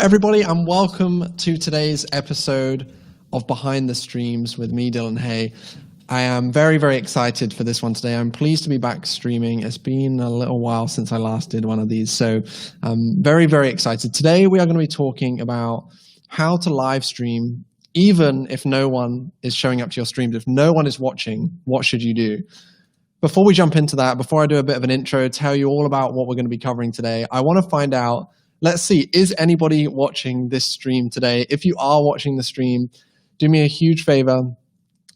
everybody, and welcome to today's episode of Behind the Streams with me, Dylan Hay. I am very, very excited for this one today. I'm pleased to be back streaming. It's been a little while since I last did one of these, so I'm very, very excited. Today we are going to be talking about how to live stream even if no one is showing up to your streams. If no one is watching, what should you do? Before we jump into that, before I do a bit of an intro, tell you all about what we're going to be covering today, I want to find out, let's see, is anybody watching this stream today? If you are watching the stream, do me a huge favor.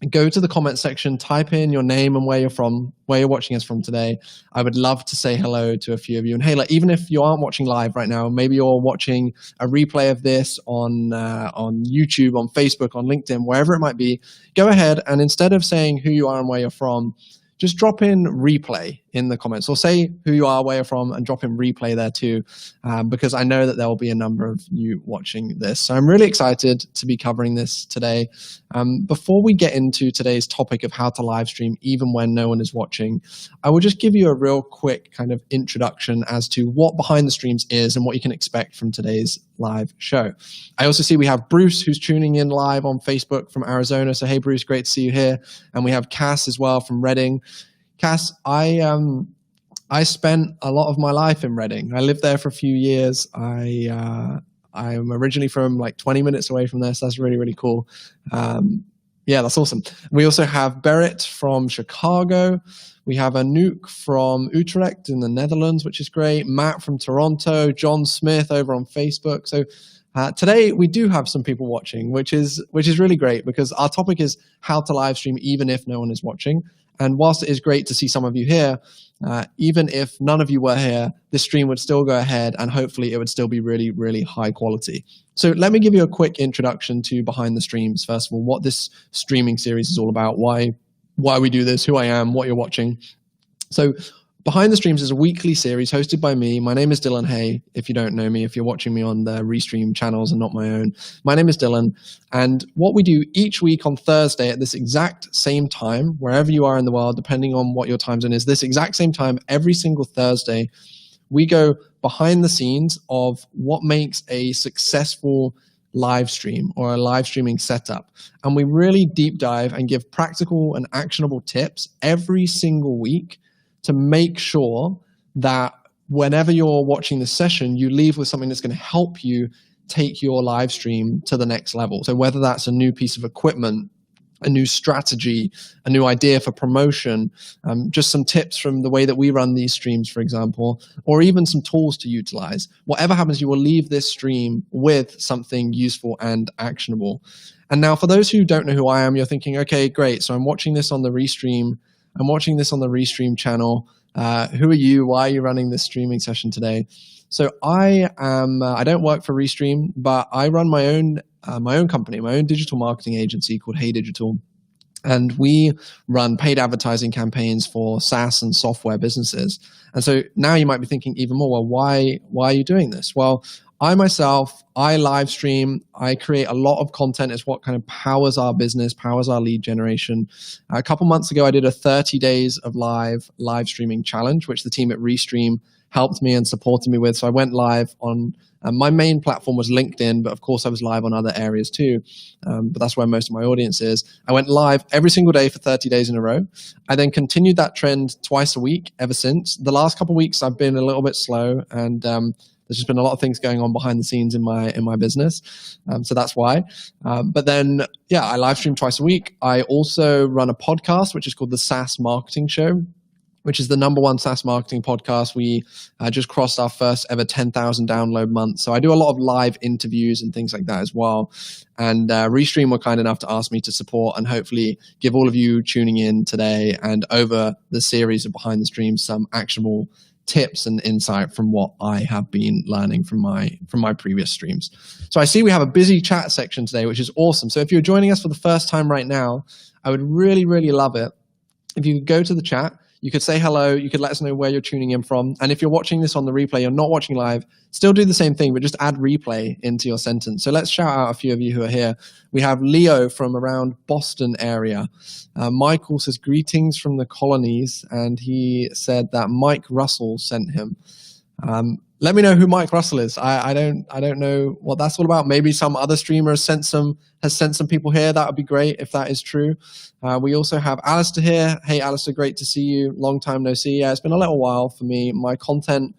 Go to the comment section, type in your name and where you're from, where you're watching us from today. I would love to say hello to a few of you. And hey, like, even if you aren't watching live right now, maybe you're watching a replay of this on YouTube, on Facebook, on LinkedIn, wherever it might be, go ahead and instead of saying who you are and where you're from, just drop in replay in the comments, or say who you are, where you're from, and drop in replay there too, because I know that there will be a number of you watching this. So I'm really excited to be covering this today. Before we get into today's topic of how to live stream even when no one is watching, I will just give you a real quick kind of introduction as to what Behind the Streams is and what you can expect from today's live show. I also see we have Bruce, who's tuning in live on Facebook from Arizona. So hey, Bruce, great to see you here. And we have Cass as well from Reading. Cass, I spent a lot of my life in Reading. I lived there for a few years. I'm originally from like 20 minutes away from there, so that's really, really cool. Yeah, that's awesome. We also have Berit from Chicago. We have Anouk from Utrecht in the Netherlands, which is great. Matt from Toronto. John Smith over on Facebook. So today we do have some people watching, which is really great because our topic is how to live stream even if no one is watching. And whilst it is great to see some of you here, even if none of you were here, this stream would still go ahead and hopefully it would still be really, really high quality. So let me give you a quick introduction to Behind the Streams. First of all, what this streaming series is all about, why we do this, who I am, what you're watching. So Behind the Streams is a weekly series hosted by me. My name is Dylan Hay, if you don't know me, if you're watching me on the Restream channels and not my own. My name is Dylan, and what we do each week on Thursday at this exact same time, wherever you are in the world, depending on what your time zone is, this exact same time, every single Thursday, we go behind the scenes of what makes a successful live stream or a live streaming setup. And we really deep dive and give practical and actionable tips every single week to make sure that whenever you're watching the session, you leave with something that's going to help you take your live stream to the next level. So whether that's a new piece of equipment, a new strategy, a new idea for promotion, just some tips from the way that we run these streams, for example, or even some tools to utilize. Whatever happens, you will leave this stream with something useful and actionable. And now for those who don't know who I am, you're thinking, okay, great. So I'm watching this on the Restream. I'm watching this on the Restream channel. Who are you? Why are you running this streaming session today? So I don't work for Restream, but I run my own company, my own digital marketing agency called Hey Digital. And we run paid advertising campaigns for SaaS and software businesses. And so now you might be thinking even more, well, why are you doing this? Well, I myself, I live stream. I create a lot of content. It's what kind of powers our business, powers our lead generation. A couple months ago, I did a 30 days of live streaming challenge, which the team at Restream helped me and supported me with. So I went live on, my main platform was LinkedIn, but of course I was live on other areas too. But that's where most of my audience is. I went live every single day for 30 days in a row. I then continued that trend twice a week ever since. The last couple of weeks I've been a little bit slow, and there's just been a lot of things going on behind the scenes in my business. So that's why. But then, yeah, I live stream twice a week. I also run a podcast, which is called the SaaS Marketing Show, which is the #1 SaaS marketing podcast. We just crossed our first ever 10,000 download month. So I do a lot of live interviews and things like that as well. And Restream were kind enough to ask me to support and hopefully give all of you tuning in today and over the series of Behind the Streams some actionable tips and insight from what I have been learning from my previous streams. So I see we have a busy chat section today, which is awesome. So if you're joining us for the first time right now, I would really, really love it if you could go to the chat. You could say hello. You could let us know where you're tuning in from. And if you're watching this on the replay, you're not watching live, still do the same thing, but just add replay into your sentence. So let's shout out a few of you who are here. We have Leo from around Boston area. Michael says, greetings from the colonies. And he said that Mike Russell sent him. Let me know who Mike Russell is. I don't know what that's all about. Maybe some other streamer has sent some people here. That would be great if that is true. We also have Alistair here. Hey, Alistair, great to see you. Long time no see. Yeah, it's been a little while for me. My content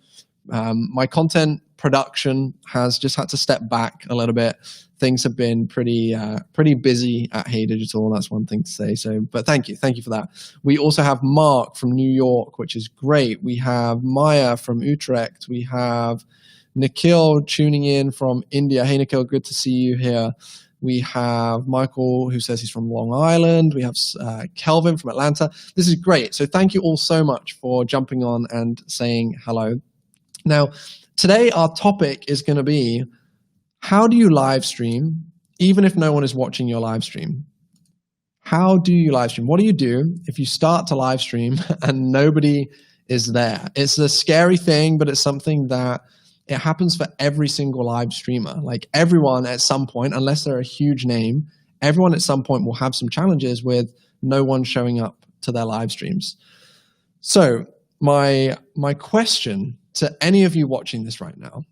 production has just had to step back a little bit. Things have been pretty busy at Hey Digital. That's one thing to say. So, but thank you for that. We also have Mark from New York, which is great. We have Maya from Utrecht. We have Nikhil tuning in from India. Hey Nikhil, good to see you here. We have Michael, who says he's from Long Island. We have Kelvin from Atlanta. This is great. So thank you all so much for jumping on and saying hello. Now, today our topic is going to be, how do you live stream even if no one is watching your live stream? How do you live stream? What do you do if you start to live stream and nobody is there? It's a scary thing, but it's something that it happens for every single live streamer. Like everyone at some point, unless they're a huge name, everyone at some point will have some challenges with no one showing up to their live streams. So my question to any of you watching this right now,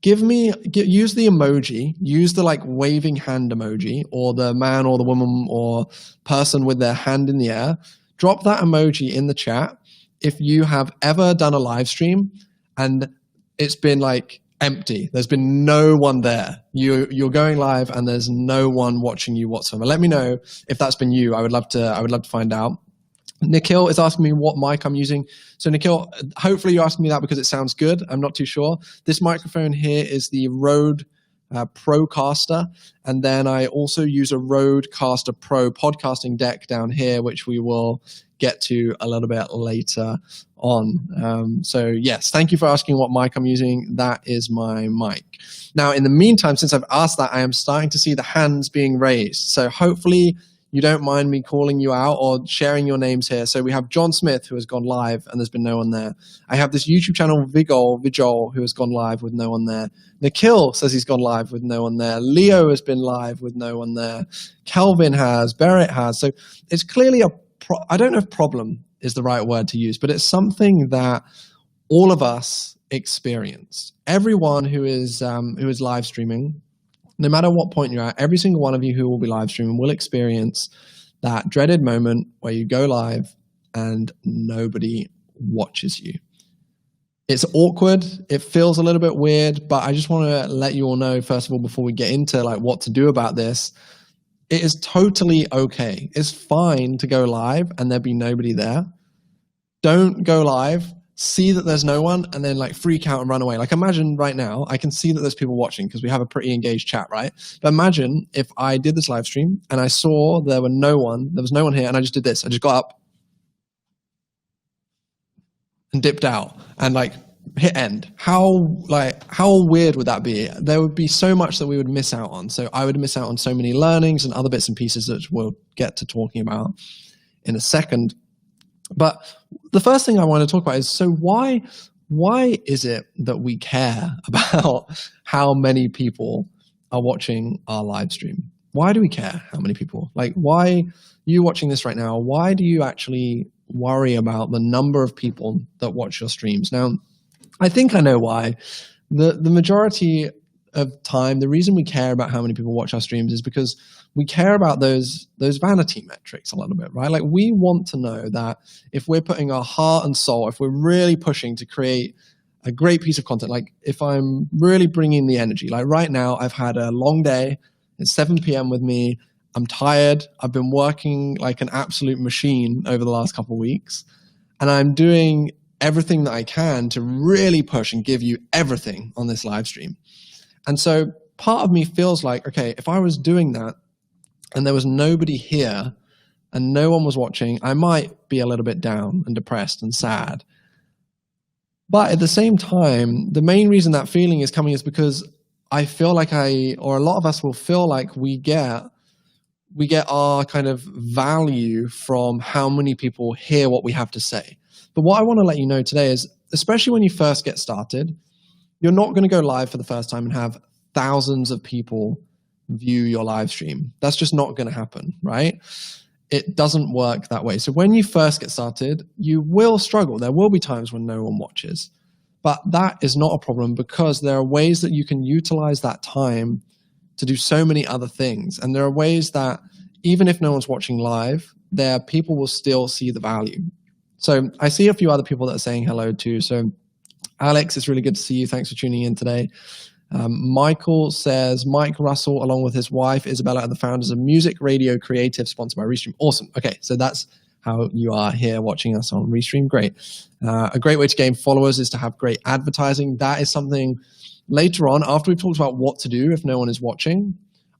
use the emoji, use the like waving hand emoji, or the man or the woman or person with their hand in the air. Drop that emoji in the chat if you have ever done a live stream and it's been like empty. There's been no one there. You're going live and there's no one watching you whatsoever. Let me know if that's been you. I would love to find out. Nikhil is asking me what mic I'm using. So Nikhil, hopefully you're asking me that because it sounds good. I'm not too sure. This microphone here is the Rode Procaster. And then I also use a Rodecaster Pro podcasting deck down here, which we will get to a little bit later on. So yes, thank you for asking what mic I'm using. That is my mic. Now, in the meantime, since I've asked that, I am starting to see the hands being raised. So hopefully you don't mind me calling you out or sharing your names here. So we have John Smith, who has gone live and there's been no one there. I have this YouTube channel, Vijol, who has gone live with no one there. Nikhil says he's gone live with no one there. Leo has been live with no one there. Kelvin has, Barrett has. So it's clearly I don't know if problem is the right word to use, but it's something that all of us experience. Everyone who is live streaming, no matter what point you're at, every single one of you who will be live streaming will experience that dreaded moment where you go live and nobody watches you. It's awkward. It feels a little bit weird, but I just want to let you all know, first of all, before we get into like what to do about this, it is totally okay. It's fine to go live and there be nobody there. Don't go live, see that there's no one, and then like freak out and run away. Like imagine right now, I can see that there's people watching because we have a pretty engaged chat, right? But imagine if I did this live stream and I saw there was no one here, and I just did this. I just got up and dipped out and like hit end. How weird would that be? There would be so much that we would miss out on. So I would miss out on so many learnings and other bits and pieces that we'll get to talking about in a second. But the first thing I want to talk about is, so why is it that we care about how many people are watching our live stream? Why do we care how many people? Like, why you watching this right now, why do you actually worry about the number of people that watch your streams? Now, I think I know why. The majority of time, the reason we care about how many people watch our streams is because we care about those vanity metrics a little bit, right? Like we want to know that if we're putting our heart and soul, if we're really pushing to create a great piece of content, like if I'm really bringing the energy, like right now I've had a long day, it's 7 p.m. with me, I'm tired, I've been working like an absolute machine over the last couple of weeks, and I'm doing everything that I can to really push and give you everything on this live stream. And so part of me feels like, okay, if I was doing that and there was nobody here and no one was watching, I might be a little bit down and depressed and sad. But at the same time, the main reason that feeling is coming is because I feel like or a lot of us will feel like we get our kind of value from how many people hear what we have to say. But what I want to let you know today is, especially when you first get started, you're not going to go live for the first time and have thousands of people view your live stream. That's just not going to happen, right? It doesn't work that way. So when you first get started, you will struggle. There will be times when no one watches. But that is not a problem because there are ways that you can utilize that time to do so many other things. And there are ways that even if no one's watching live, there people will still see the value. So I see a few other people that are saying hello too. So Alex, it's really good to see you. Thanks for tuning in today. Michael says, Mike Russell, along with his wife, Isabella, are the founders of Music Radio Creative, sponsored by Restream. Awesome. Okay, so that's how you are here watching us on Restream. Great. A great way to gain followers is to have great advertising. That is something later on, after we've talked about what to do if no one is watching,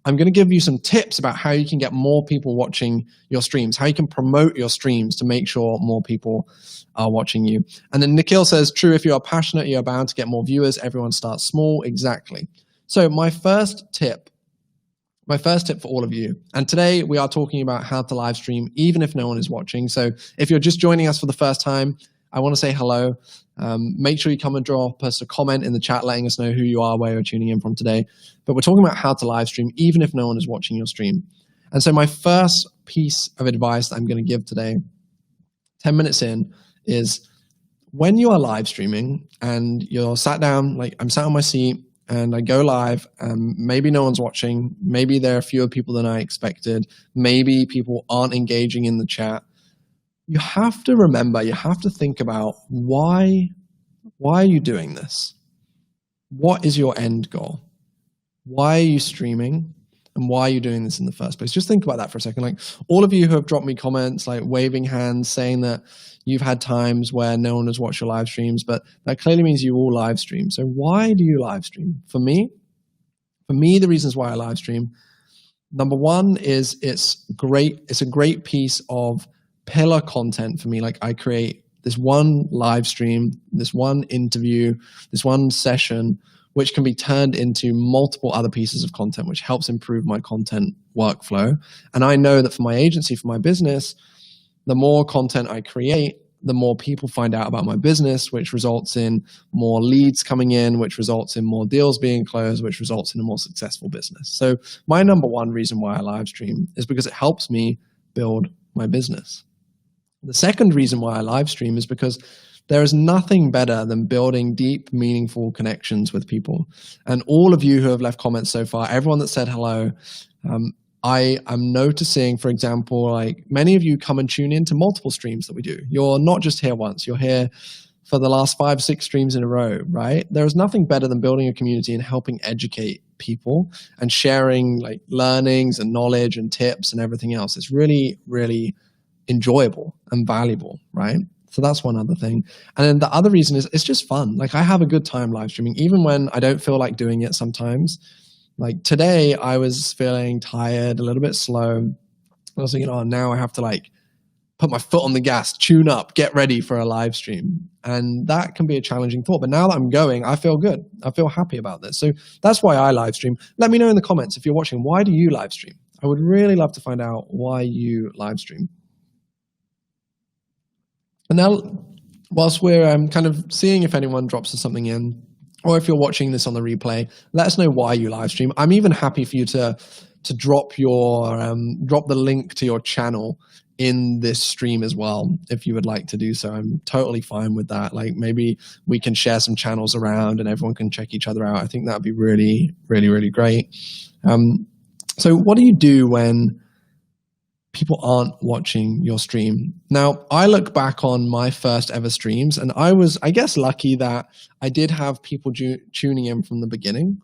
I'm going to give you some tips about how you can get more people watching your streams, how you can promote your streams to make sure more people are watching you. And then Nikhil says, true, if you are passionate, you're bound to get more viewers. Everyone starts small. Exactly. So my first tip for all of you, and today we are talking about how to live stream even if no one is watching. So if you're just joining us for the first time, I want to say hello. Make sure you come and drop us a comment in the chat letting us know who you are, where you're tuning in from today. But we're talking about how to live stream even if no one is watching your stream. And so my first piece of advice that I'm going to give today, 10 minutes in, is when you are live streaming and you're sat down, like I'm sat on my seat and I go live, maybe no one's watching, maybe there are fewer people than I expected, maybe people aren't engaging in the chat. You have to remember, you have to think about why are you doing this? What is your end goal? Why are you streaming? And why are you doing this in the first place? Just think about that for a second. Like all of you who have dropped me comments, like waving hands, saying that you've had times where no one has watched your live streams, but that clearly means you all live stream. So why do you live stream? For me, the reasons why I live stream, number one is it's a great piece of pillar content for me. Like I create this one live stream, this one interview, this one session, which can be turned into multiple other pieces of content, which helps improve my content workflow. And I know that for my agency, for my business, the more content I create, the more people find out about my business, which results in more leads coming in, which results in more deals being closed, which results in a more successful business. So my number one reason why I live stream is because it helps me build my business. The second reason why I live stream is because there is nothing better than building deep, meaningful connections with people. And all of you who have left comments so far, everyone that said hello, I am noticing, for example, like many of you come and tune in to multiple streams that we do. You're not just here once, you're here for the last 5, 6 streams in a row, right? There is nothing better than building a community and helping educate people and sharing like learnings and knowledge and tips and everything else. It's really, really enjoyable and valuable, right? So that's one other thing. And then the other reason is it's just fun. Like I have a good time live streaming, even when I don't feel like doing it sometimes. Like today I was feeling tired, a little bit slow. I was thinking, oh, now I have to like put my foot on the gas, tune up, get ready for a live stream. And that can be a challenging thought. But now that I'm going, I feel good. I feel happy about this. So that's why I live stream. Let me know in the comments if you're watching, why do you live stream? I would really love to find out why you live stream. And now, whilst we're kind of seeing if anyone drops us something in, or if you're watching this on the replay, let us know why you live stream. I'm even happy for you to drop the link to your channel in this stream as well, if you would like to do so. I'm totally fine with that. Like maybe we can share some channels around and everyone can check each other out. I think that would be really, really, really great. So what do you do when people aren't watching your stream? Now, I look back on my first ever streams and I was, I guess, lucky that I did have people tuning in from the beginning.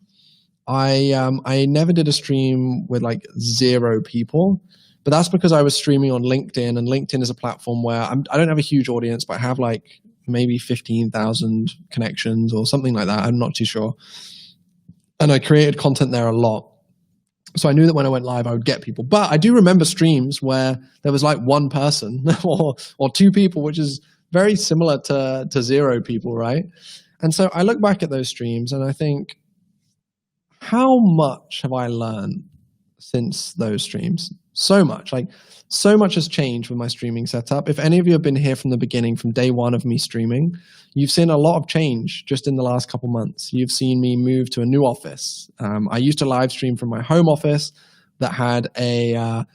I never did a stream with like 0 people, but that's because I was streaming on LinkedIn, and LinkedIn is a platform where I don't have a huge audience, but I have like maybe 15,000 connections or something like that. I'm not too sure. And I created content there a lot. So I knew that when I went live, I would get people. But I do remember streams where there was like 1 person or 2 people, which is very similar to 0 people, right? And so I look back at those streams and I think, how much have I learned since those streams? So much. Like, so much has changed with my streaming setup. If any of you have been here from the beginning, from day 1 of me streaming, you've seen a lot of change just in the last couple months. You've seen me move to a new office. I used to live stream from my home office that had a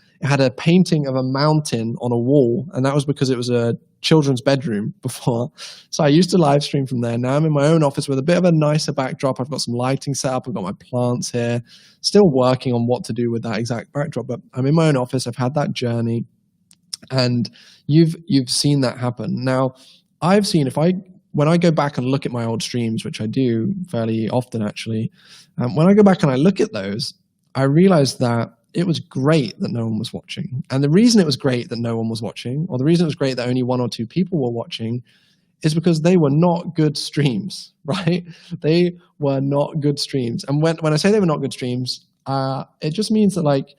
painting of a mountain on a wall, and that was because it was a children's bedroom before. So I used to live stream from there. Now I'm in my own office with a bit of a nicer backdrop. I've got some lighting set up. I've got my plants here. Still working on what to do with that exact backdrop, but I'm in my own office. I've had that journey, and you've seen that happen. Now, I've seen when I go back and look at my old streams, which I do fairly often actually, when I go back and I look at those, I realize that it was great that no one was watching. And the reason it was great that no one was watching, or the reason it was great that only 1 or 2 people were watching, is because they were not good streams, right? They were not good streams. And when I say they were not good streams, it just means that like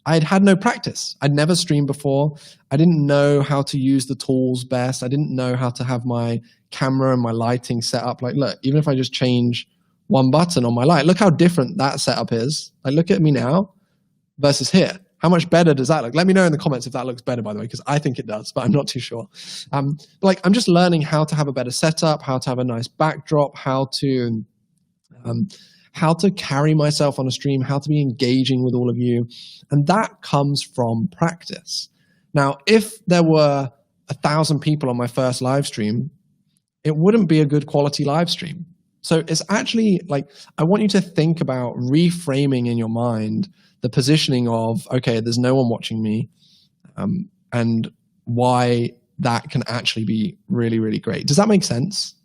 I'd had no practice. I'd never streamed before. I didn't know how to use the tools best. I didn't know how to have my camera and my lighting set up. Like, look, even if I just change one button on my light, look how different that setup is. Like, look at me now versus here. How much better does that look? Let me know in the comments if that looks better, by the way, because I think it does, but I'm not too sure. Like, I'm just learning how to have a better setup, how to have a nice backdrop, how to carry myself on a stream, how to be engaging with all of you. And that comes from practice. Now, if there were 1,000 people on my first live stream, it wouldn't be a good quality live stream. So it's actually like, I want you to think about reframing in your mind the positioning of, okay, there's no one watching me, and why that can actually be really, really great. Does that make sense?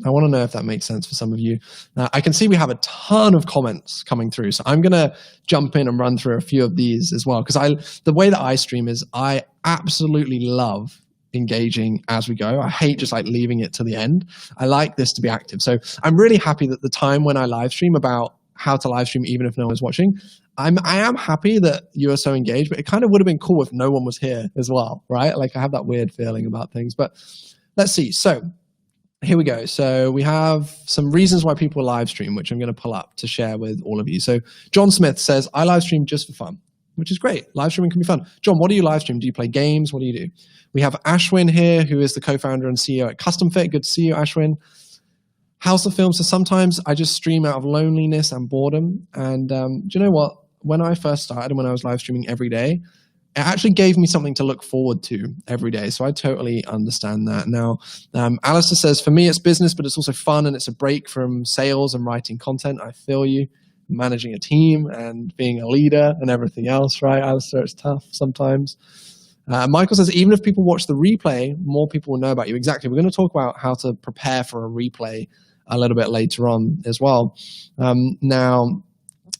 I want to know if that makes sense for some of you. Now, I can see we have a ton of comments coming through, so I'm going to jump in and run through a few of these as well, because the way that I stream is I absolutely love engaging as we go. I hate just like leaving it to the end. I like this to be active. So I'm really happy that the time when I live stream about how to live stream even if no one's watching, I am happy that you are so engaged, but it kind of would have been cool if no one was here as well, right? Like I have that weird feeling about things, but let's see. So here we go. So we have some reasons why people live stream, which I'm going to pull up to share with all of you. So John Smith says, I live stream just for fun, which is great. Live streaming can be fun. John, what do you live stream? Do you play games? What do you do? We have Ashwin here, who is the co-founder and CEO at Custom Fit. Good to see you, Ashwin. House of Film. So sometimes I just stream out of loneliness and boredom. And do you know what? When I first started and when I was live streaming every day, it actually gave me something to look forward to every day. So I totally understand that. Now, Alistair says, for me, it's business, but it's also fun and it's a break from sales and writing content. I feel you. Managing a team and being a leader and everything else, right? Alistair, it's tough sometimes. Michael says, even if people watch the replay, more people will know about you. Exactly. We're going to talk about how to prepare for a replay a little bit later on as well. Now,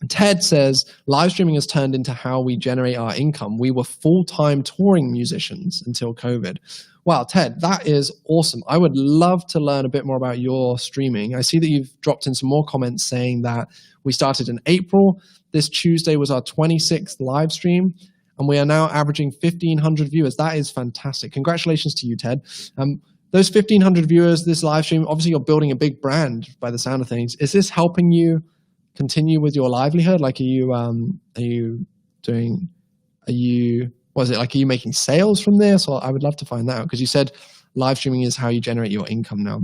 Ted says, live streaming has turned into how we generate our income. We were full-time touring musicians until COVID. Wow, Ted, that is awesome. I would love to learn a bit more about your streaming. I see that you've dropped in some more comments saying that we started in April. This Tuesday was our 26th live stream, and we are now averaging 1,500 viewers. That is fantastic. Congratulations to you, Ted. Those 1,500 viewers, this live stream, obviously you're building a big brand by the sound of things. Is this helping you continue with your livelihood? Like, are you making sales from this? Or I would love to find that out, because you said live streaming is how you generate your income now.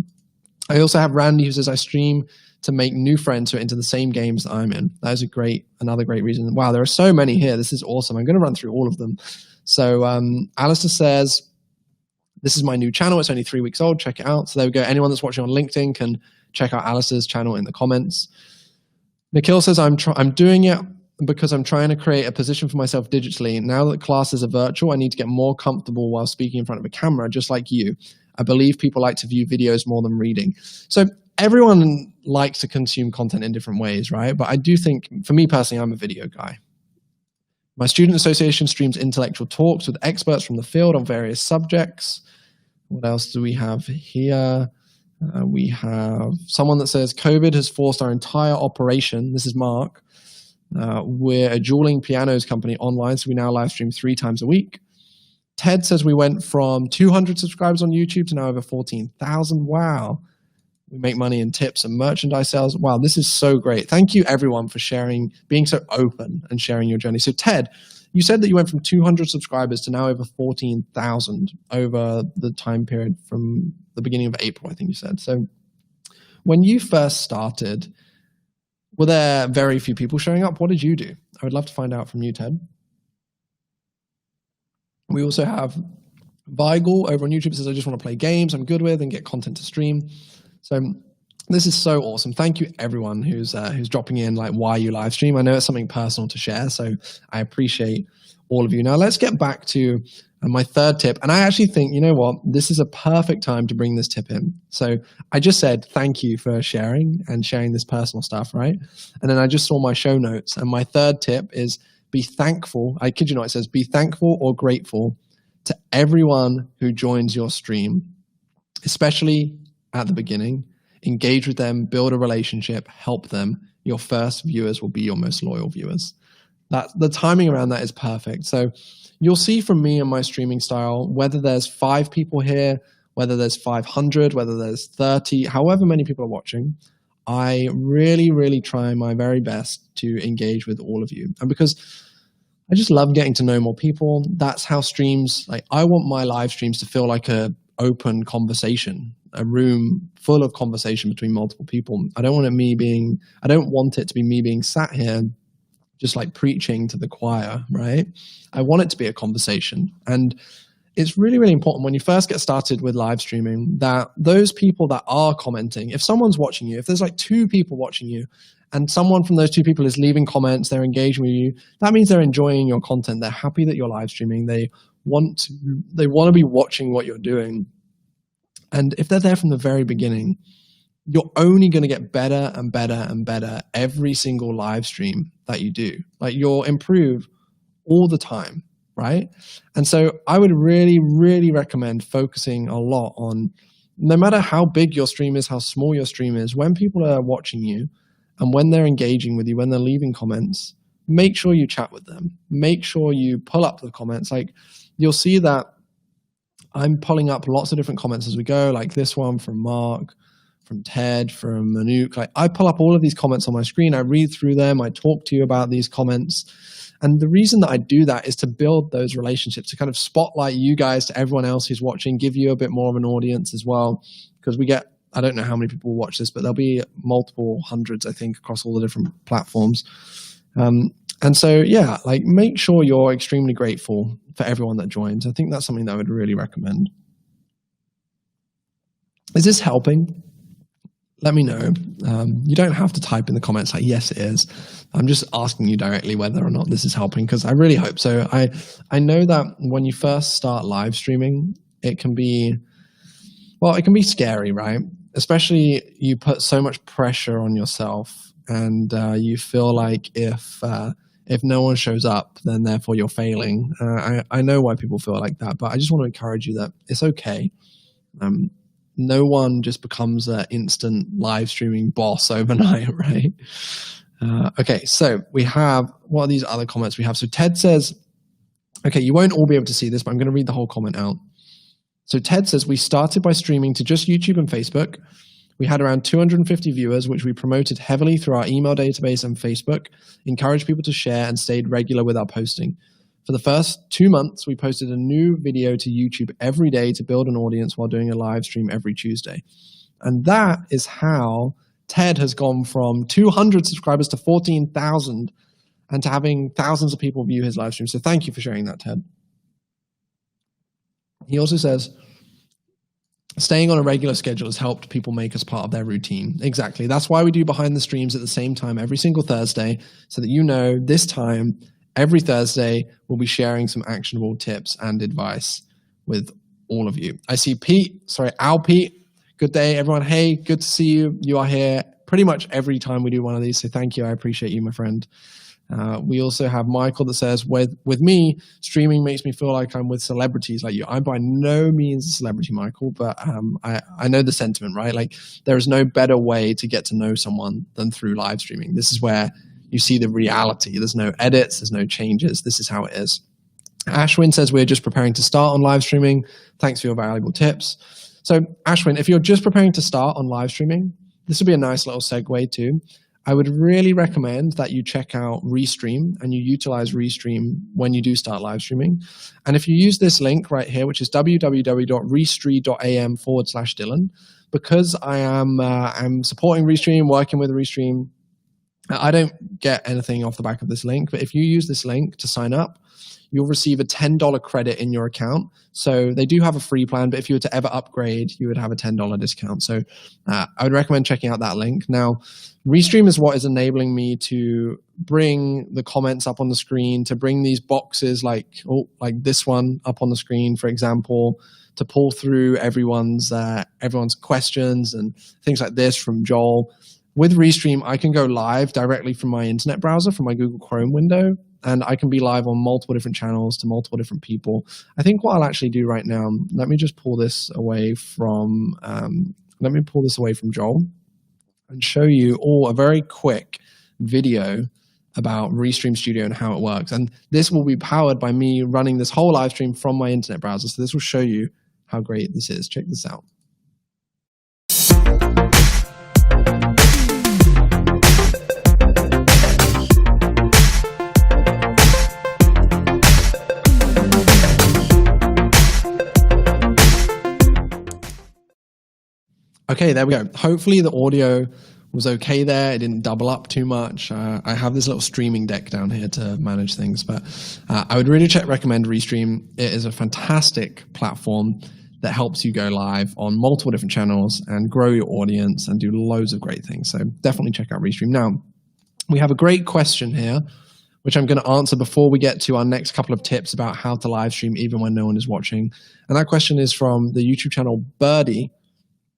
I also have Randy who says, I stream to make new friends who are into the same games that I'm in. That is another great reason. Wow, there are so many here. This is awesome. I'm going to run through all of them. So Alistair says, this is my new channel. It's only 3 weeks old. Check it out. So there we go. Anyone that's watching on LinkedIn can check out Alistair's channel in the comments. Nikhil says, I'm doing it because I'm trying to create a position for myself digitally. Now that classes are virtual, I need to get more comfortable while speaking in front of a camera, just like you. I believe people like to view videos more than reading. So everyone likes to consume content in different ways, right? But I do think, for me personally, I'm a video guy. My student association streams intellectual talks with experts from the field on various subjects. What else do we have here? We have someone that says, COVID has forced our entire operation. This is Mark. We're a dueling pianos company online, so we now live stream 3 times a week. Ted says we went from 200 subscribers on YouTube to now over 14,000. Wow. We make money in tips and merchandise sales. Wow, this is so great. Thank you, everyone, for sharing, being so open and sharing your journey. So, Ted, you said that you went from 200 subscribers to now over 14,000 over the time period from the beginning of April, I think you said. So when you first started, were there very few people showing up? What did you do? I would love to find out from you, Ted. We also have Vigel over on YouTube says, I just want to play games I'm good with and get content to stream. So this is so awesome. Thank you everyone who's dropping in like why you live stream. I know it's something personal to share, so I appreciate all of you. Now let's get back to my third tip. And I actually think, you know what, this is a perfect time to bring this tip in. So I just said thank you for sharing this personal stuff, right? And then I just saw my show notes, and my third tip is be thankful. I kid you not, it says be thankful or grateful to everyone who joins your stream, especially at the beginning. Engage with them, build a relationship, help them. Your first viewers will be your most loyal viewers. The timing around that is perfect. So you'll see from me and my streaming style, whether there's 5 people here, whether there's 500, whether there's 30, however many people are watching, I really, really try my very best to engage with all of you. And because I just love getting to know more people. That's how streams, like I want my live streams to feel like a open conversation, a room full of conversation between multiple people. I don't want it to be me being sat here just like preaching to the choir, right? I want it to be a conversation. And it's really, really important when you first get started with live streaming that those people that are commenting, if someone's watching you, if there's like 2 people watching you, and someone from those 2 people is leaving comments, they're engaging with you, that means they're enjoying your content. They're happy that you're live streaming. They want to be watching what you're doing. And if they're there from the very beginning, you're only going to get better and better and better every single live stream that you do. Like you'll improve all the time, right? And so I would really, really recommend focusing a lot on, no matter how big your stream is, how small your stream is, when people are watching you, and when they're engaging with you, when they're leaving comments, make sure you chat with them. Make sure you pull up the comments. Like you'll see that I'm pulling up lots of different comments as we go, like this one from Mark, from Ted, from Manuk. Like I pull up all of these comments on my screen. I read through them. I talk to you about these comments. And the reason that I do that is to build those relationships, to kind of spotlight you guys to everyone else who's watching, give you a bit more of an audience as well, because we get, I don't know how many people will watch this, but there'll be multiple hundreds, I think, across all the different platforms. And so, yeah, like make sure you're extremely grateful for everyone that joins. I think that's something that I would really recommend. Is this helping? Let me know. You don't have to type in the comments like, yes, it is. I'm just asking you directly whether or not this is helping, because I really hope so. I know that when you first start live streaming, it can be scary, right? Especially you put so much pressure on yourself, and you feel like if no one shows up, then therefore you're failing. I know why people feel like that, but I just want to encourage you that it's okay. No one just becomes an instant live streaming boss overnight, right? Okay, so we have, what are these other comments we have? So Ted says, okay, you won't all be able to see this, but I'm going to read the whole comment out. So Ted says, we started by streaming to just YouTube and Facebook. We had around 250 viewers, which we promoted heavily through our email database and Facebook, encouraged people to share, and stayed regular with our posting. For the first 2 months, we posted a new video to YouTube every day to build an audience while doing a live stream every Tuesday. And that is how Ted has gone from 200 subscribers to 14,000 and to having thousands of people view his live stream. So thank you for sharing that, Ted. He also says, staying on a regular schedule has helped people make us part of their routine. Exactly. That's why we do behind the streams at the same time every single Thursday, so that you know this time, every Thursday, we'll be sharing some actionable tips and advice with all of you. I see Al Pete. Good day, everyone. Hey, good to see you. You are here pretty much every time we do one of these, so thank you. I appreciate you, my friend. We also have Michael that says, with me, streaming makes me feel like I'm with celebrities like you. I'm by no means a celebrity, Michael, but I know the sentiment, right? Like there is no better way to get to know someone than through live streaming. This is where you see the reality. There's no edits, there's no changes. This is how it is. Ashwin says, we're just preparing to start on live streaming. Thanks for your valuable tips. So Ashwin, if you're just preparing to start on live streaming, this would be a nice little segue too. I would really recommend that you check out Restream and you utilize Restream when you do start live streaming. And if you use this link right here, which is www.restream.am/Dylan, because I'm supporting Restream, working with Restream, I don't get anything off the back of this link, but if you use this link to sign up, you'll receive a $10 credit in your account. So they do have a free plan, but if you were to ever upgrade, you would have a $10 discount. So I would recommend checking out that link. Now, Restream is what is enabling me to bring the comments up on the screen, to bring these boxes like this one up on the screen, for example, to pull through everyone's questions and things like this from Joel. With Restream, I can go live directly from my internet browser, from my Google Chrome window, and I can be live on multiple different channels to multiple different people. I think what I'll actually do right now, let me just pull this away from Joel and show you all a very quick video about Restream Studio and how it works. And this will be powered by me running this whole live stream from my internet browser. So this will show you how great this is. Check this out. Okay, there we go. Hopefully the audio was okay there. It didn't double up too much. I have this little streaming deck down here to manage things, but I would really recommend Restream. It is a fantastic platform that helps you go live on multiple different channels and grow your audience and do loads of great things. So definitely check out Restream. Now, we have a great question here, which I'm going to answer before we get to our next couple of tips about how to live stream even when no one is watching. And that question is from the YouTube channel Birdie.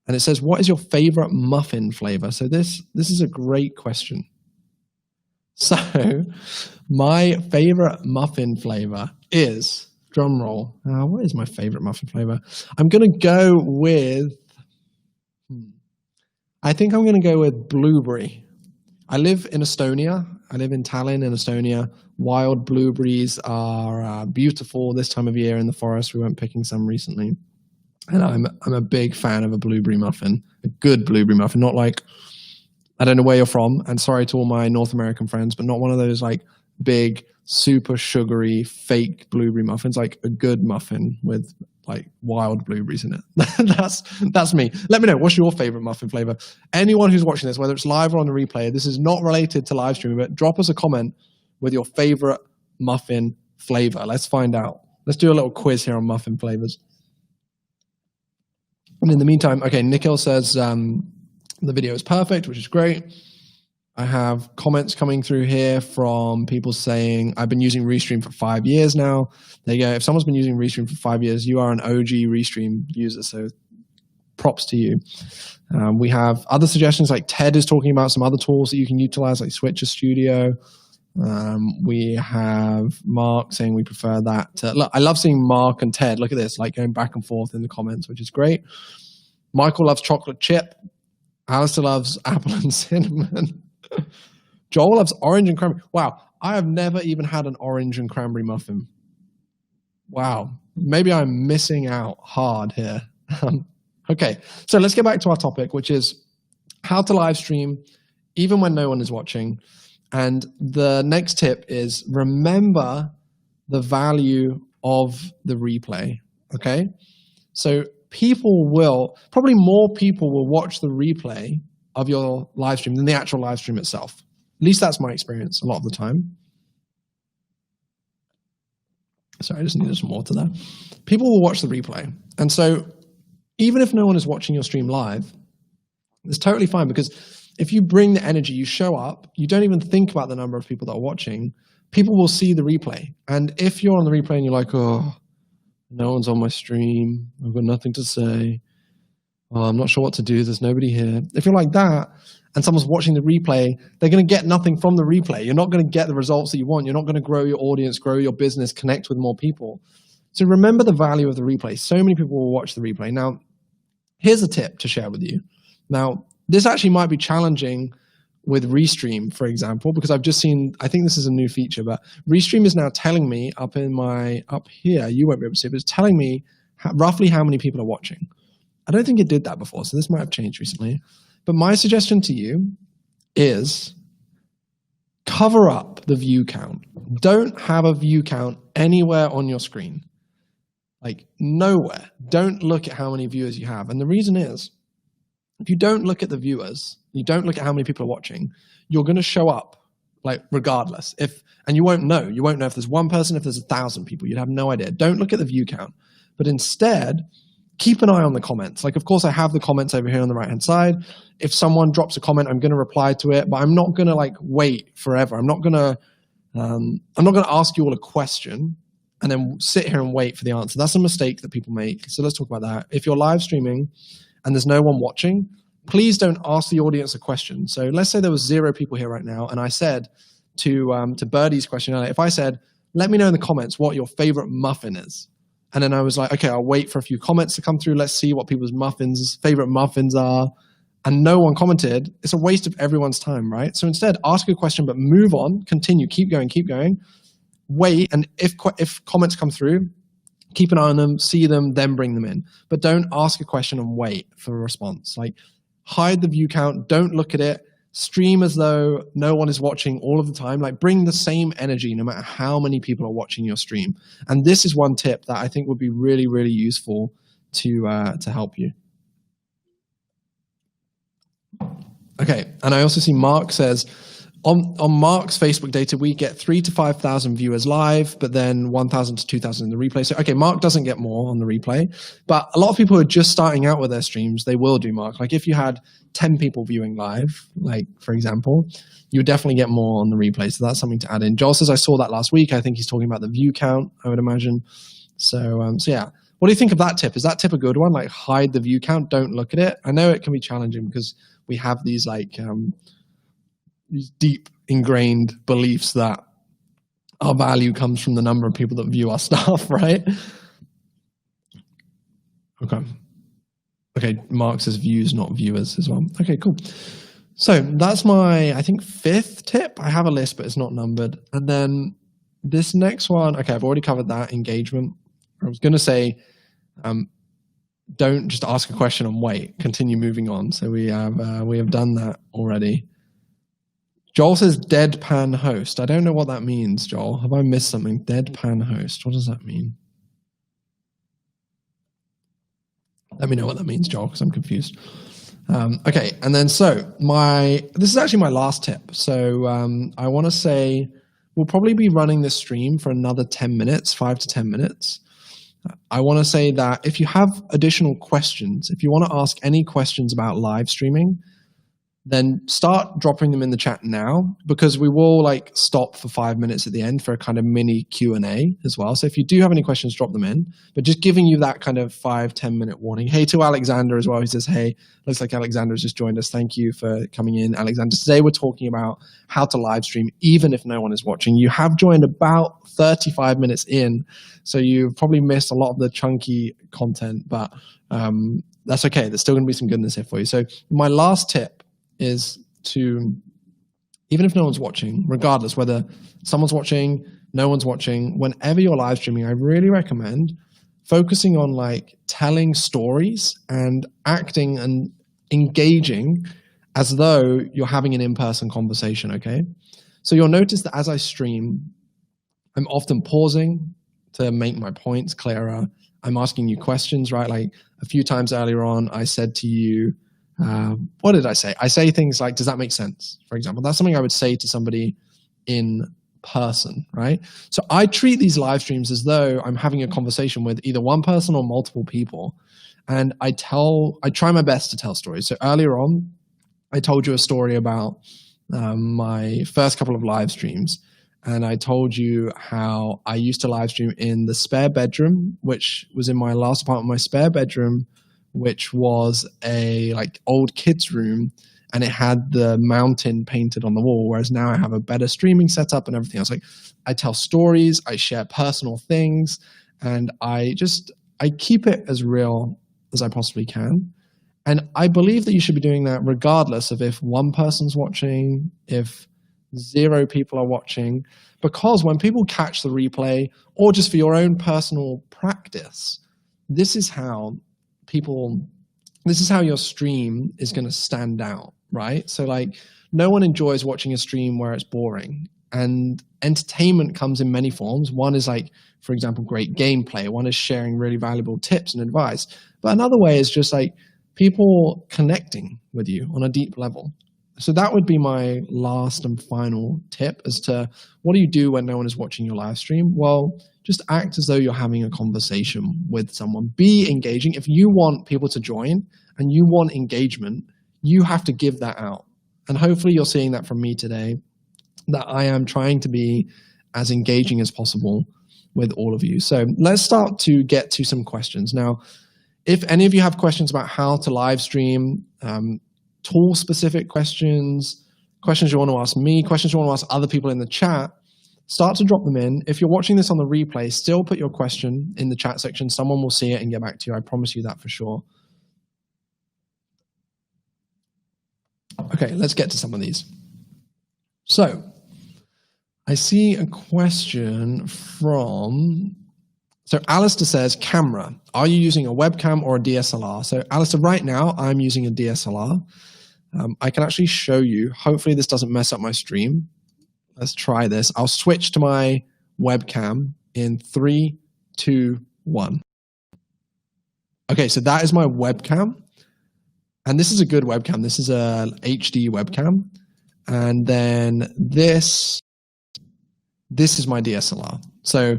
And it says, what is your favorite muffin flavor? So this is a great question. So my favorite muffin flavor is, drum roll, what is my favorite muffin flavor? I'm going to go with, I think I'm going to go with blueberry. I live in Estonia. I live in Tallinn in Estonia. Wild blueberries are beautiful this time of year in the forest. We went picking some recently. And I'm a big fan of a blueberry muffin, a good blueberry muffin, not like, I don't know where you're from, and sorry to all my North American friends, but not one of those like big, super sugary, fake blueberry muffins, like a good muffin with like wild blueberries in it. That's me. Let me know, what's your favorite muffin flavor? Anyone who's watching this, whether it's live or on the replay, this is not related to live streaming, but drop us a comment with your favorite muffin flavor. Let's find out. Let's do a little quiz here on muffin flavors. And in the meantime, okay, Nikhil says the video is perfect, which is great. I have comments coming through here from people saying, I've been using Restream for 5 years now. There you go. If someone's been using Restream for 5 years, you are an OG Restream user, so props to you. We have other suggestions, like Ted is talking about some other tools that you can utilize, like Switcher Studio. We have Mark saying we prefer that. Look, I love seeing Mark and Ted. Look at this, like going back and forth in the comments, which is great. Michael loves chocolate chip. Alistair loves apple and cinnamon. Joel loves orange and cranberry. Wow, I have never even had an orange and cranberry muffin. Wow, maybe I'm missing out hard here. Okay, so let's get back to our topic, which is how to live stream even when no one is watching. And the next tip is remember the value of the replay, okay? So probably more people will watch the replay of your live stream than the actual live stream itself. At least that's my experience a lot of the time. Sorry, I just needed some water there. People will watch the replay. And so even if no one is watching your stream live, it's totally fine, because if you bring the energy, you show up, you don't even think about the number of people that are watching, people will see the replay. And if you're on the replay and you're like, oh, no one's on my stream, I've got nothing to say, oh, I'm not sure what to do, there's nobody here. If you're like that and someone's watching the replay, they're going to get nothing from the replay. You're not going to get the results that you want. You're not going to grow your audience, grow your business, connect with more people. So remember the value of the replay. So many people will watch the replay. Now, here's a tip to share with you. Now, this actually might be challenging with Restream, for example, because I've just seen, I think this is a new feature, but Restream is now telling me up here, you won't be able to see it, but it's telling me roughly how many people are watching. I don't think it did that before, so this might have changed recently. But my suggestion to you is cover up the view count. Don't have a view count anywhere on your screen. Like nowhere. Don't look at how many viewers you have. And the reason is, if you don't look at the viewers, you don't look at how many people are watching, you're going to show up like regardless. And you won't know if there's one person, if there's 1,000 people, you'd have no idea. Don't look at the view count, but instead keep an eye on the comments. Like, of course, I have the comments over here on the right-hand side. If someone drops a comment, I'm going to reply to it, but I'm not going to like wait forever. I'm not going to ask you all a question and then sit here and wait for the answer. That's a mistake that people make. So let's talk about that. If you're live streaming and there's no one watching, please don't ask the audience a question. So let's say there was 0 people here right now, and I said to Birdie's question earlier, if I said, let me know in the comments what your favorite muffin is. And then I was like, okay, I'll wait for a few comments to come through. Let's see what people's favorite muffins are. And no one commented. It's a waste of everyone's time, right? So instead, ask a question, but move on, continue, keep going. Wait, and if comments come through, keep an eye on them, see them, then bring them in. But don't ask a question and wait for a response. Like, hide the view count, don't look at it, stream as though no one is watching all of the time. Like, bring the same energy no matter how many people are watching your stream. And this is one tip that I think would be really, really useful to help you. Okay, and I also see Mark says, on Mark's Facebook data, we get 3,000 to 5,000 viewers live, but then 1,000 to 2,000 in the replay. So, okay, Mark doesn't get more on the replay, but a lot of people who are just starting out with their streams, they will do, Mark. Like, if you had 10 people viewing live, like, for example, you would definitely get more on the replay. So that's something to add in. Joel says, I saw that last week. I think he's talking about the view count, I would imagine. So yeah. What do you think of that tip? Is that tip a good one? Like, hide the view count, don't look at it. I know it can be challenging because we have these like these deep ingrained beliefs that our value comes from the number of people that view our stuff, right? Okay, Mark says views, not viewers as well. Okay, cool. So that's my, I think, 5th tip. I have a list, but it's not numbered. And then this next one, okay, I've already covered that, engagement. I was going to say, don't just ask a question and wait. Continue moving on. So we have done that already. Joel says deadpan host. I don't know what that means, Joel. Have I missed something? Deadpan host. What does that mean? Let me know what that means, Joel, because I'm confused. Okay, and then so this is actually my last tip. So I want to say we'll probably be running this stream for another 10 minutes, 5 to 10 minutes. I want to say that if you have additional questions, if you want to ask any questions about live streaming, then start dropping them in the chat now, because we will like stop for 5 minutes at the end for a kind of mini Q&A as well. So if you do have any questions, drop them in, but just giving you that kind of 5-10 minute warning. Hey to Alexander as well. He says, hey, looks like Alexander has just joined us. Thank you for coming in, Alexander. Today we're talking about how to live stream even if no one is watching. You have joined about 35 minutes in, so you've probably missed a lot of the chunky content, but that's okay. There's still going to be some goodness here for you. So my last tip is to, even if no one's watching, regardless whether someone's watching, no one's watching, whenever you're live streaming, I really recommend focusing on like telling stories and acting and engaging as though you're having an in-person conversation, okay? So you'll notice that as I stream, I'm often pausing to make my points clearer. I'm asking you questions, right? Like a few times earlier on, I said to you, what did I say? I say things like, does that make sense? For example, that's something I would say to somebody in person, right? So I treat these live streams as though I'm having a conversation with either one person or multiple people. And I try my best to tell stories. So earlier on, I told you a story about my first couple of live streams. And I told you how I used to live stream in the spare bedroom, which was in my last apartment, my spare bedroom, which was a like old kids room, and it had the mountain painted on the wall, whereas now I have a better streaming setup and everything else. Like, I tell stories, I share personal things, and I keep it as real as I possibly can. And I believe that you should be doing that regardless of if one person's watching, if 0 people are watching, because when people catch the replay, or just for your own personal practice, this is how your stream is going to stand out, right? So like, no one enjoys watching a stream where it's boring, and entertainment comes in many forms. One is like, for example, great gameplay. One is sharing really valuable tips and advice. But another way is just like people connecting with you on a deep level. So that would be my last and final tip as to what do you do when no one is watching your live stream? Well, just act as though you're having a conversation with someone. Be engaging. If you want people to join and you want engagement, you have to give that out. And hopefully you're seeing that from me today, that I am trying to be as engaging as possible with all of you. So let's start to get to some questions. Now, if any of you have questions about how to live stream, tool-specific questions, questions you want to ask me, questions you want to ask other people in the chat, start to drop them in. If you're watching this on the replay, still put your question in the chat section. Someone will see it and get back to you. I promise you that for sure. Okay, let's get to some of these. So, I see a question from, so Alistair says, camera. Are you using a webcam or a DSLR? So Alistair, right now I'm using a DSLR. I can actually show you. Hopefully this doesn't mess up my stream. Let's try this. I'll switch to my webcam in 3, 2, 1. Okay, so that is my webcam. And this is a good webcam. This is a HD webcam. And then this is my DSLR. So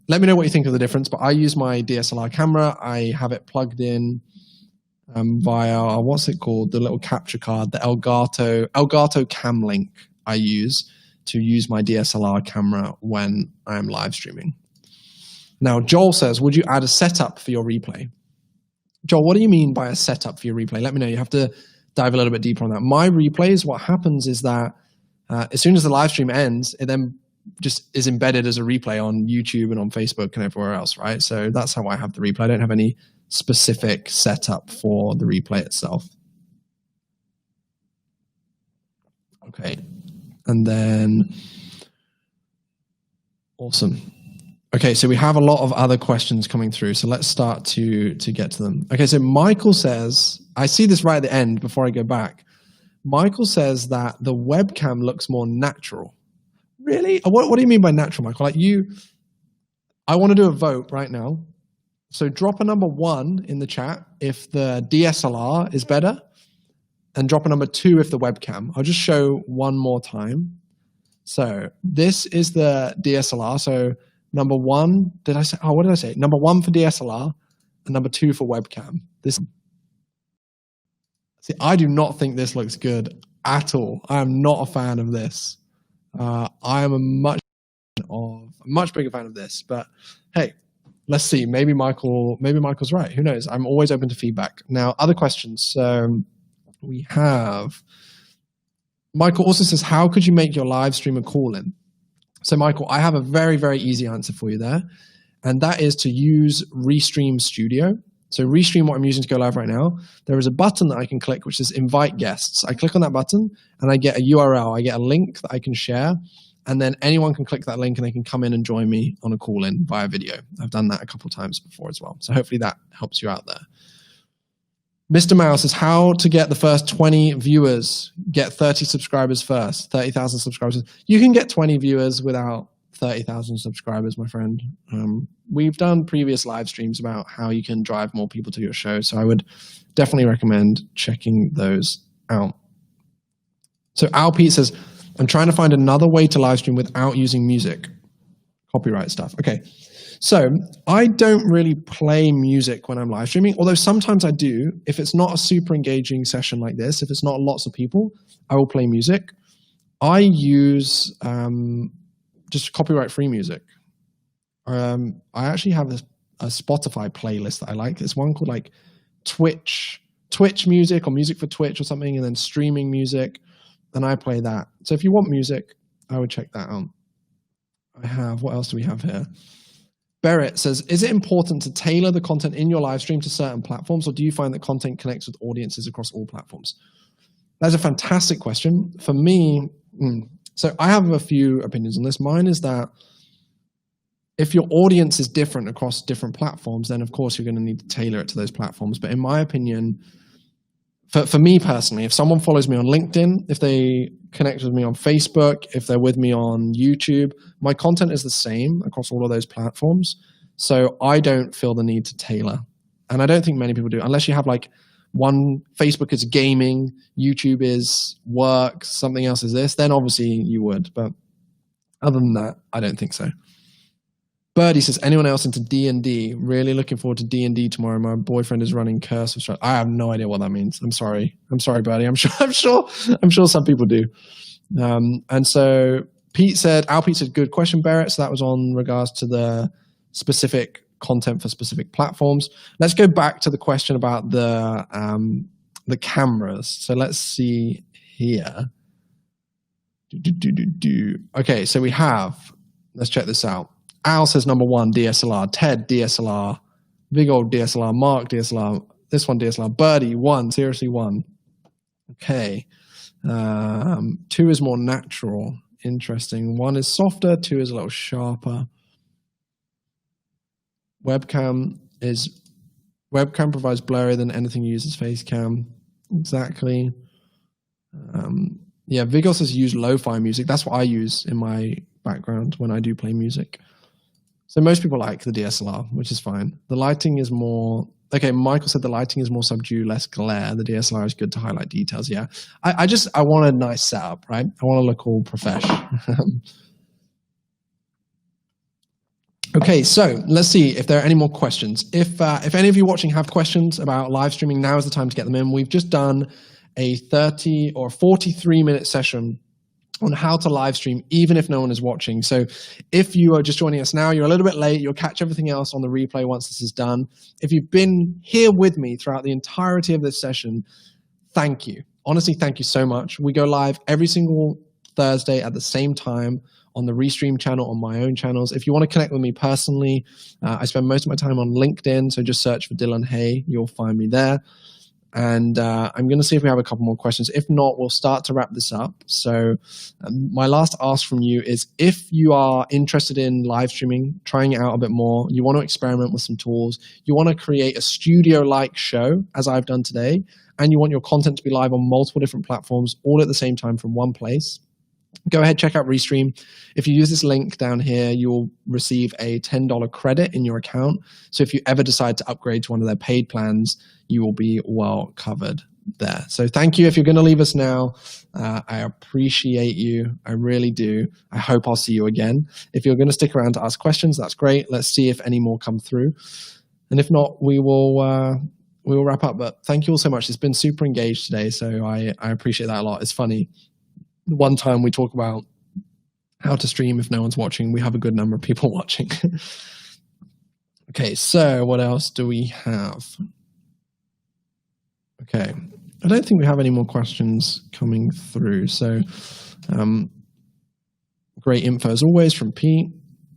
let me know what you think of the difference, but I use my DSLR camera. I have it plugged in via, what's it called? The little capture card, the Elgato Cam Link I use to use my DSLR camera when I'm live streaming. Now, Joel says, would you add a setup for your replay? Joel, what do you mean by a setup for your replay? Let me know. You have to dive a little bit deeper on that. My replays, what happens is that as soon as the live stream ends, it then just is embedded as a replay on YouTube and on Facebook and everywhere else, right? So that's how I have the replay. I don't have any specific setup for the replay itself. Okay. And then, awesome. Okay, so we have a lot of other questions coming through, so let's start to get to them. Okay, so Michael says, I see this right at the end before I go back. Michael says that the webcam looks more natural. Really? What do you mean by natural, Michael? Like I want to do a vote right now. So drop a number 1 in the chat if the DSLR is better, and drop a number 2 if the webcam. I'll just show one more time. So this is the DSLR. So number 1, did I say? Oh, what did I say? Number 1 for DSLR and number 2 for webcam. See, I do not think this looks good at all. I am not a fan of this. I am a much bigger fan of this. But hey, let's see. Maybe Michael's right. Who knows? I'm always open to feedback. Now, other questions. We have Michael also says, how could you make your live stream a call-in? So Michael, I have a very, very easy answer for you there. And that is to use Restream Studio. So Restream, what I'm using to go live right now, there is a button that I can click, which says invite guests. I click on that button and I get a URL. I get a link that I can share. And then anyone can click that link and they can come in and join me on a call-in via video. I've done that a couple of times before as well. So hopefully that helps you out there. Mr. Mouse says, how to get the first 20 viewers, get 30 subscribers first, 30,000 subscribers. You can get 20 viewers without 30,000 subscribers, my friend. We've done previous live streams about how you can drive more people to your show. So I would definitely recommend checking those out. So Al Pete says, I'm trying to find another way to live stream without using music. Copyright stuff. Okay. So I don't really play music when I'm live streaming, although sometimes I do. If it's not a super engaging session like this, if it's not lots of people, I will play music. I use just copyright-free music. I actually have a Spotify playlist that I like. It's one called like Twitch music or music for Twitch or something, and then streaming music, and I play that. So if you want music, I would check that out. What else do we have here? Barrett says, is it important to tailor the content in your live stream to certain platforms, or do you find that content connects with audiences across all platforms? That's a fantastic question. For me, so I have a few opinions on this. Mine is that if your audience is different across different platforms, then of course you're going to need to tailor it to those platforms. But in my opinion, for me personally, if someone follows me on LinkedIn, if they connect with me on Facebook, if they're with me on YouTube, my content is the same across all of those platforms. So I don't feel the need to tailor. And I don't think many people do, unless you have like Facebook is gaming, YouTube is work, something else is this, then obviously you would. But other than that, I don't think so. Birdie says, anyone else into D&D? Really looking forward to D&D tomorrow. My boyfriend is running Curse of Strahd. I have no idea what that means. I'm sorry, Birdie. I'm sure some people do. And so Pete said, good question, Barrett. So that was on regards to the specific content for specific platforms. Let's go back to the question about the cameras. So let's see here. Okay, so we have, let's check this out. Al says number 1, DSLR. Ted, DSLR. Big old DSLR. Mark, DSLR. This one, DSLR. Birdie, 1. Seriously, 1. Okay. 2 is more natural. Interesting. 1 is softer. 2 is a little sharper. Webcam provides blurrier than anything uses face cam. Exactly. Yeah, Vigos has used lo-fi music. That's what I use in my background when I do play music. So most people like the DSLR, which is fine. The lighting is more... Okay, Michael said the lighting is more subdued, less glare. The DSLR is good to highlight details, yeah. I want a nice setup, right? I want to look all professional. Okay, so let's see if there are any more questions. If any of you watching have questions about live streaming, now is the time to get them in. We've just done a 30 or 43-minute session on how to live stream even if no one is watching. So if you are just joining us now, you're a little bit late, you'll catch everything else on the replay once this is done. If you've been here with me throughout the entirety of this session, thank you. Honestly, thank you so much. We go live every single Thursday at the same time on the Restream channel, on my own channels. If you want to connect with me personally, I spend most of my time on LinkedIn, so just search for Dylan Hay. You'll find me there. And I'm going to see if we have a couple more questions. If not, we'll start to wrap this up. So my last ask from you is if you are interested in live streaming, trying it out a bit more, you want to experiment with some tools, you want to create a studio-like show, as I've done today, and you want your content to be live on multiple different platforms all at the same time from one place, go ahead, check out Restream. If you use this link down here, you will receive a $10 credit in your account. So if you ever decide to upgrade to one of their paid plans, you will be well covered there. So thank you. If you're going to leave us now, I appreciate you. I really do. I hope I'll see you again. If you're going to stick around to ask questions, that's great. Let's see if any more come through. And if not, we will wrap up. But thank you all so much. It's been super engaged today, so I appreciate that a lot. It's funny. One time we talk about how to stream if no one's watching. We have a good number of people watching. Okay, so what else do we have? Okay, I don't think we have any more questions coming through. So great info as always from Pete.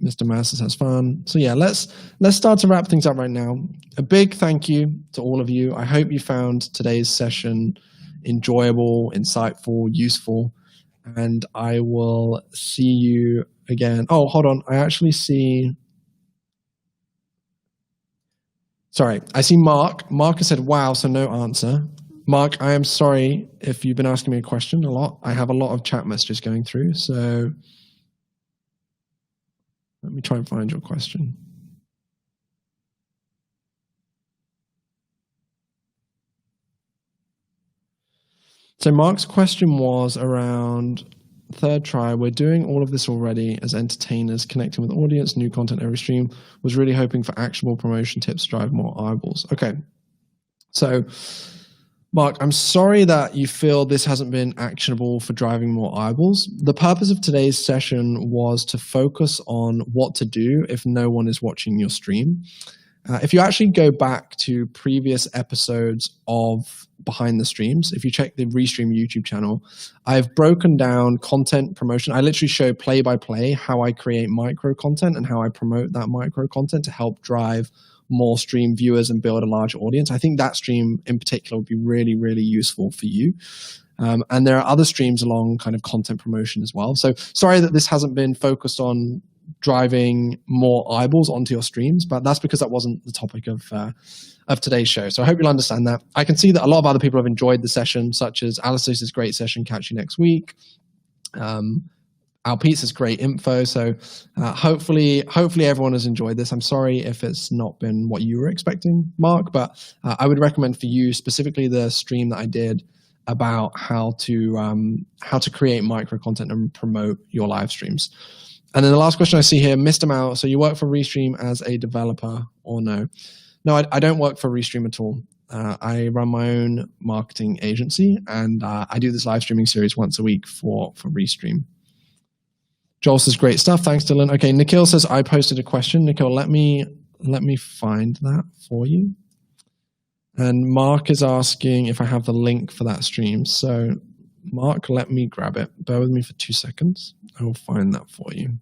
Mr. Masters has fun. So yeah, let's start to wrap things up right now. A big thank you to all of you. I hope you found today's session enjoyable, insightful, useful. And I will see you again. Oh, hold on. I actually see... Sorry, I see Mark. Mark has said, wow, so no answer. Mark, I am sorry if you've been asking me a question a lot. I have a lot of chat messages going through, so let me try and find your question. So Mark's question was around third try. We're doing all of this already as entertainers, connecting with audience, new content every stream. Was really hoping for actionable promotion tips to drive more eyeballs. Okay. So Mark, I'm sorry that you feel this hasn't been actionable for driving more eyeballs. The purpose of today's session was to focus on what to do if no one is watching your stream. If you actually go back to previous episodes of Behind the Streams, if you check the Restream YouTube channel, I've broken down content promotion. I literally show play by play how I create micro content and how I promote that micro content to help drive more stream viewers and build a larger audience. I think that stream in particular would be really, really useful for you. And there are other streams along kind of content promotion as well. So sorry that this hasn't been focused on driving more eyeballs onto your streams, but that's because that wasn't the topic of today's show. So I hope you'll understand that. I can see that a lot of other people have enjoyed the session, such as Alice's great session, catch you next week. our pizza's great info. So hopefully everyone has enjoyed this. I'm sorry if it's not been what you were expecting, Mark, but I would recommend for you specifically the stream that I did about how to create micro content and promote your live streams. And then the last question I see here, Mr. Mao, so you work for Restream as a developer or no? No, I don't work for Restream at all. I run my own marketing agency, and I do this live streaming series once a week for Restream. Joel says, great stuff. Thanks, Dylan. Okay, Nikhil says, I posted a question. Nikhil, let me find that for you. And Mark is asking if I have the link for that stream. So Mark, let me grab it. Bear with me for 2 seconds. I will find that for you.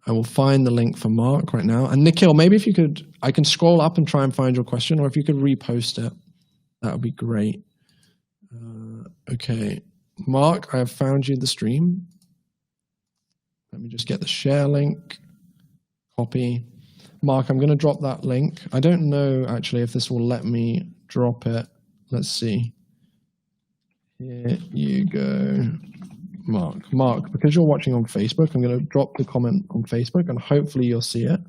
I will find the link for Mark right now. And Nikhil, maybe if you could, I can scroll up and try and find your question, or if you could repost it, that would be great. Okay, Mark, I have found you the stream. Let me just get the share link, copy. Mark, I'm going to drop that link. I don't know actually if this will let me drop it. Let's see. Here you go. Mark, because you're watching on Facebook, I'm going to drop the comment on Facebook and hopefully you'll see it.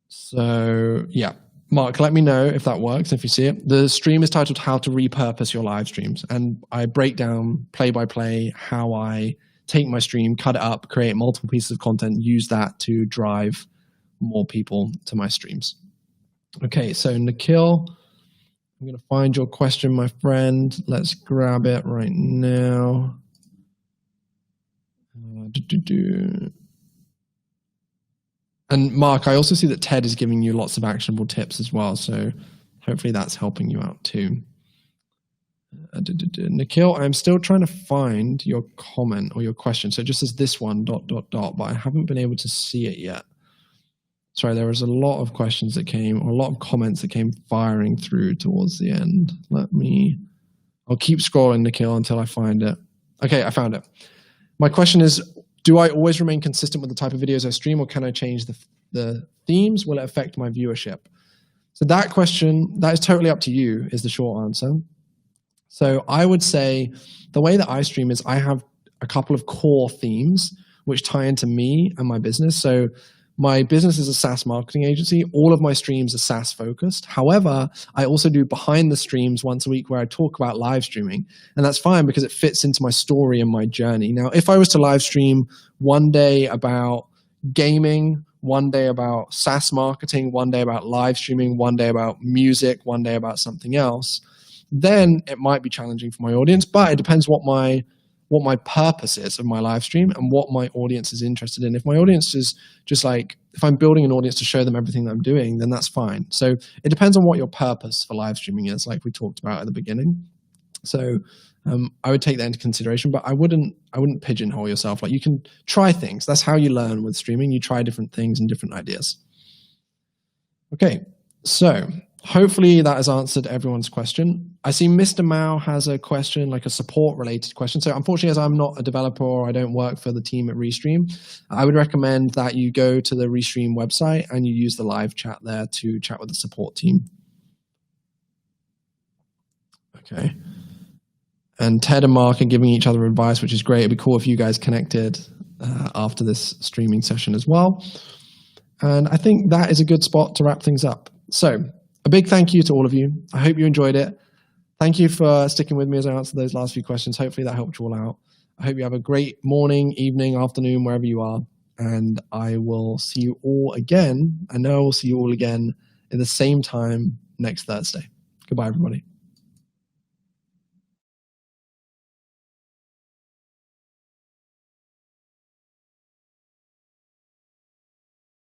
So yeah, Mark, let me know if that works, if you see it. The stream is titled How to Repurpose Your Live Streams. And I break down play by play how I take my stream, cut it up, create multiple pieces of content, use that to drive more people to my streams. Okay, so Nikhil, I'm going to find your question, my friend. Let's grab it right now. And Mark, I also see that Ted is giving you lots of actionable tips as well. So hopefully that's helping you out too. Nikhil, I'm still trying to find your comment or your question. So it just says this one, ... but I haven't been able to see it yet. Sorry, there was a lot of questions that came, or a lot of comments that came firing through towards the end. I'll keep scrolling, Nikhil, until I find it. Okay, I found it. My question is, do I always remain consistent with the type of videos I stream, or can I change the themes? Will it affect my viewership? So that question, that is totally up to you, is the short answer. So I would say the way that I stream is I have a couple of core themes which tie into me and my business. So my business is a SaaS marketing agency. All of my streams are SaaS focused. However, I also do behind the streams once a week where I talk about live streaming. And that's fine because it fits into my story and my journey. Now, if I was to live stream one day about gaming, one day about SaaS marketing, one day about live streaming, one day about music, one day about something else, then it might be challenging for my audience, but it depends what my purpose is of my live stream and what my audience is interested in. If my audience is just like, if I'm building an audience to show them everything that I'm doing, then that's fine. So it depends on what your purpose for live streaming is, like we talked about at the beginning. So I would take that into consideration, but I wouldn't pigeonhole yourself. Like, you can try things. That's how you learn with streaming. You try different things and different ideas. Okay, so hopefully that has answered everyone's question. I see Mr. Mao has a question, like a support-related question. So unfortunately, as I'm not a developer or I don't work for the team at Restream, I would recommend that you go to the Restream website and you use the live chat there to chat with the support team. Okay. And Ted and Mark are giving each other advice, which is great. It'd be cool if you guys connected after this streaming session as well. And I think that is a good spot to wrap things up. So a big thank you to all of you. I hope you enjoyed it. Thank you for sticking with me as I answered those last few questions. Hopefully that helped you all out. I hope you have a great morning, evening, afternoon, wherever you are. And I will see you all again. I know I will see you all again at the same time next Thursday. Goodbye, everybody.